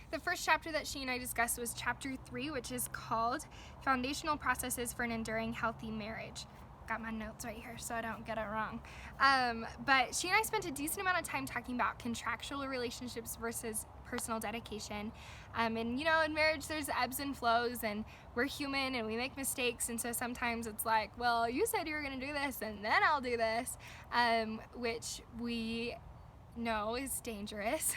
The first chapter that she and I discussed was chapter 3, which is called Foundational Processes for an Enduring Healthy Marriage. Got my notes right here so I don't get it wrong. But she and I spent a decent amount of time talking about contractual relationships versus personal dedication. And you know, in marriage there's ebbs and flows, and we're human and we make mistakes, and so sometimes it's like, well, you said you were going to do this and then I'll do this, which we know is dangerous.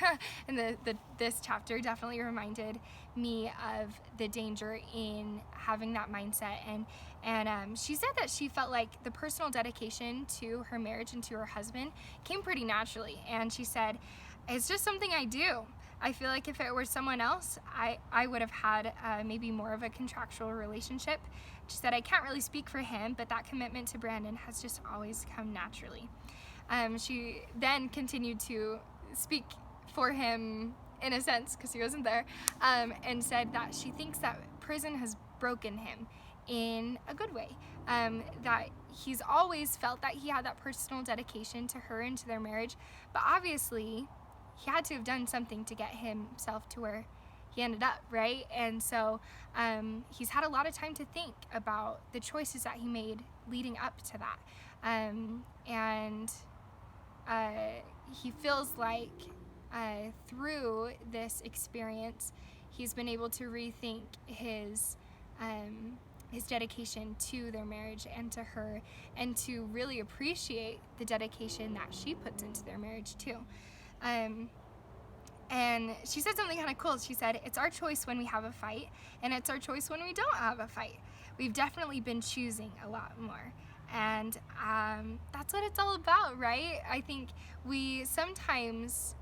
And this chapter definitely reminded me of the danger in having that mindset. And she said that she felt like the personal dedication to her marriage and to her husband came pretty naturally. And she said, it's just something I do. I feel like if it were someone else, I would have had maybe more of a contractual relationship. She said, I can't really speak for him, but that commitment to Brandon has just always come naturally. She then continued to speak for him in a sense, because he wasn't there, and said that she thinks that prison has broken him in a good way, that he's always felt that he had that personal dedication to her and to their marriage, but obviously he had to have done something to get himself to where he ended up, right? And so he's had a lot of time to think about the choices that he made leading up to that, and he feels like through this experience he's been able to rethink his dedication to their marriage and to her, and to really appreciate the dedication that she puts into their marriage too. And she said something kind of cool. She said, it's our choice when we have a fight, and it's our choice when we don't have a fight. We've definitely been choosing a lot more. And that's what it's all about, right? I think we sometimes,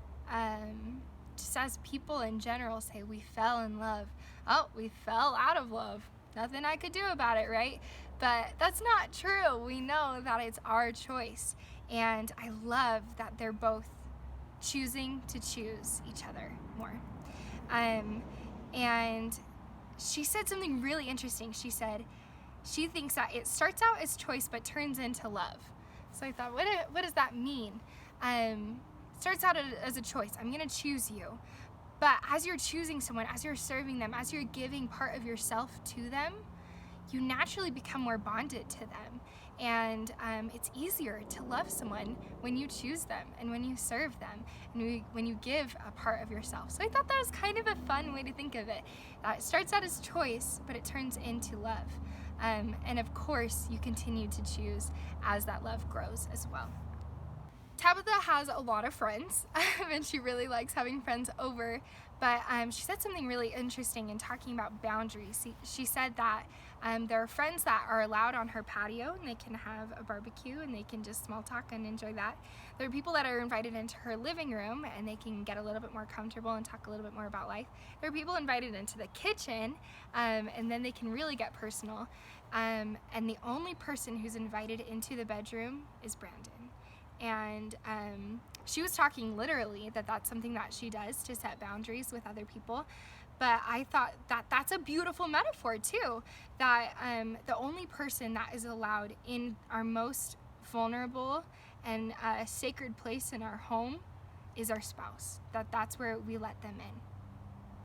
just as people in general, say we fell in love. Oh, we fell out of love. Nothing I could do about it, right? But that's not true. We know that it's our choice. And I love that they're both choosing to choose each other more. And she said something really interesting. She said, she thinks that it starts out as choice but turns into love. So I thought, what does that mean? Starts out as a choice. I'm going to choose you. But as you're choosing someone, as you're serving them, as you're giving part of yourself to them, you naturally become more bonded to them. And it's easier to love someone when you choose them and when you serve them and when you give a part of yourself. So I thought that was kind of a fun way to think of it. It starts out as choice, but it turns into love. And of course, you continue to choose as that love grows as well. Tabitha has a lot of friends, and she really likes having friends over, but she said something really interesting in talking about boundaries. She said that there are friends that are allowed on her patio, and they can have a barbecue, and they can just small talk and enjoy that. There are people that are invited into her living room, and they can get a little bit more comfortable and talk a little bit more about life. There are people invited into the kitchen, and then they can really get personal. And the only person who's invited into the bedroom is Brandon. And she was talking literally that that's something that she does to set boundaries with other people. But I thought that that's a beautiful metaphor too, that the only person that is allowed in our most vulnerable and sacred place in our home is our spouse. That's where we let them in.